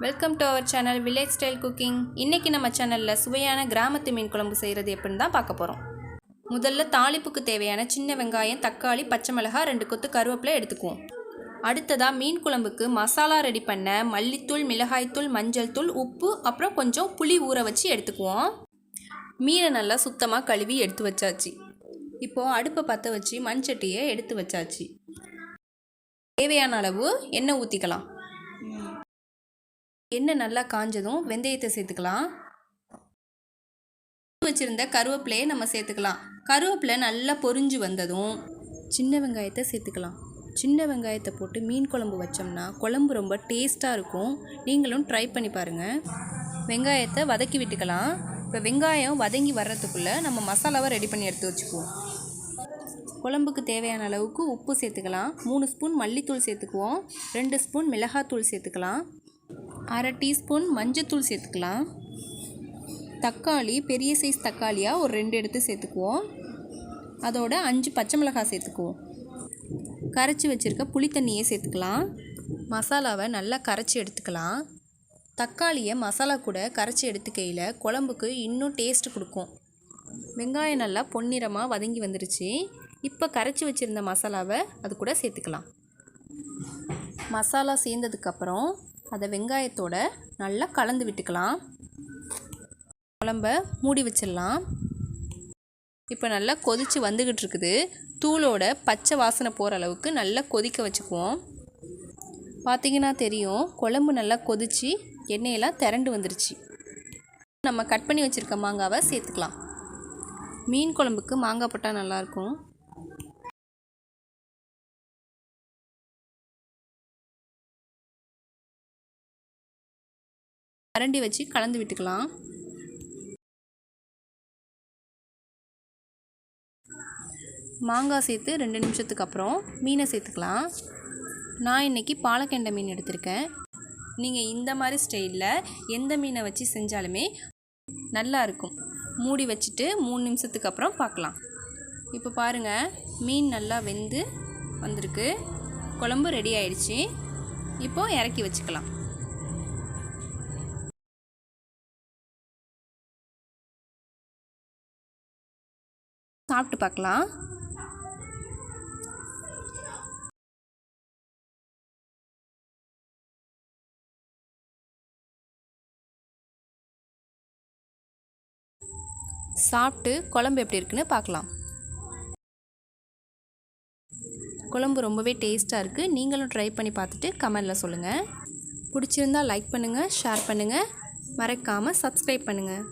Welcome to our channel village style cooking. இன்றைக்கி நம்ம சேனலில் சுவையான கிராமத்து மீன் குழம்பு செய்கிறது எப்படின்னு தான் பார்க்க போகிறோம். முதல்ல தாளிப்புக்கு தேவையான சின்ன வெங்காயம், தக்காளி, பச்சை மிளகாய், 2 கொத்து கருவேப்பிலை எடுத்துக்குவோம். அடுத்ததாக மீன் குழம்புக்கு மசாலா ரெடி பண்ண மல்லித்தூள், மிளகாய்த்தூள், மஞ்சள் தூள், உப்பு, அப்புறம் கொஞ்சம் புளி ஊற வச்சு எடுத்துக்குவோம். மீனை நல்லா சுத்தமாக கழுவி எடுத்து வச்சாச்சு. இப்போது அடுப்பை பற்ற வச்சு மண் சட்டியை எடுத்து வச்சாச்சு. தேவையான அளவு எண்ணெய் ஊற்றிக்கலாம். எண்ணெய் நல்லா காஞ்சதும் வெந்தயத்தை சேர்த்துக்கலாம். வச்சுருந்த கருவேப்பிலையை நம்ம சேர்த்துக்கலாம். கருவேப்பிலை நல்லா பொரிஞ்சு வந்ததும் சின்ன வெங்காயத்தை சேர்த்துக்கலாம். சின்ன வெங்காயத்தை போட்டு மீன் குழம்பு வச்சோம்னா குழம்பு ரொம்ப டேஸ்ட்டாக இருக்கும். நீங்களும் ட்ரை பண்ணி பாருங்கள். வெங்காயத்தை வதக்கி விட்டுக்கலாம். இப்போ வெங்காயம் வதங்கி வர்றதுக்குள்ளே நம்ம மசாலாவை ரெடி பண்ணி எடுத்து வச்சுக்குவோம். குழம்புக்கு தேவையான அளவுக்கு உப்பு சேர்த்துக்கலாம். 3 ஸ்பூன் மல்லித்தூள் சேர்த்துக்குவோம். 2 ஸ்பூன் மிளகாத்தூள் சேர்த்துக்கலாம். 1/2 டீஸ்பூன் மஞ்சத்தூள் சேர்த்துக்கலாம். தக்காளி பெரிய சைஸ் தக்காளியாக ஒரு 2 எடுத்து சேர்த்துக்குவோம். அதோட 5 பச்சை மிளகாய் சேர்த்துக்குவோம். கரைச்சி வச்சுருக்க புளி தண்ணியை சேர்த்துக்கலாம். மசாலாவை நல்லா கரைச்சி எடுத்துக்கலாம். தக்காளியை மசாலா கூட கரைச்சி எடுத்துக்கையில் குழம்புக்கு இன்னும் டேஸ்ட் கொடுக்கும். வெங்காயம் நல்லா பொன்னிறமாக வதங்கி வந்துருச்சு. இப்போ கரைச்சி வச்சுருந்த மசாலாவை அது கூட சேர்த்துக்கலாம். மசாலா சேர்ந்ததுக்கப்புறம் அதை வெங்காயத்தோட நல்லா கலந்து விட்டுக்கலாம். குழம்ப மூடி வச்சிடலாம். இப்போ நல்லா கொதித்து வந்துக்கிட்டு இருக்குது. தூளோட பச்சை வாசனை போகிற அளவுக்கு நல்லா கொதிக்க வச்சுக்குவோம். பார்த்திங்கன்னா தெரியும், குழம்பு நல்லா கொதித்து எண்ணெயெல்லாம் திரண்டு வந்துருச்சு. நம்ம கட் பண்ணி வச்சுருக்க மாங்காவை சேர்த்துக்கலாம். மீன் குழம்புக்கு மாங்காய் போட்டால் நல்லாயிருக்கும். கரண்டி வச்சு கலந்து விட்டுக்கலாம். மாங்காய் சேர்த்து 2 நிமிஷத்துக்கு அப்புறம் மீனை சேர்த்துக்கலாம். நான் இன்றைக்கி பாலக்கெண்டை மீன் எடுத்திருக்கேன். நீங்கள் இந்த மாதிரி ஸ்டைலில் எந்த மீனை வச்சு செஞ்சாலுமே நல்லா இருக்கும். மூடி வச்சுட்டு 3 நிமிஷத்துக்கு அப்புறம் பார்க்கலாம். இப்போ பாருங்கள், மீன் நல்லா வெந்து வந்திருக்கு. குழம்பு ரெடி ஆயிடுச்சு. இப்போது இறக்கி வச்சுக்கலாம். சாப்பிட்டு பார்க்கலாம். சாப்பிட்டு குழம்பு எப்படி இருக்குன்னு பார்க்கலாம். குழம்பு ரொம்பவே டேஸ்ட்டாக இருக்குது. நீங்களும் ட்ரை பண்ணி பார்த்துட்டு கமெண்டில் சொல்லுங்கள். பிடிச்சிருந்தால் லைக் பண்ணுங்கள், ஷேர் பண்ணுங்கள், மறக்காமல் சப்ஸ்கிரைப் பண்ணுங்கள்.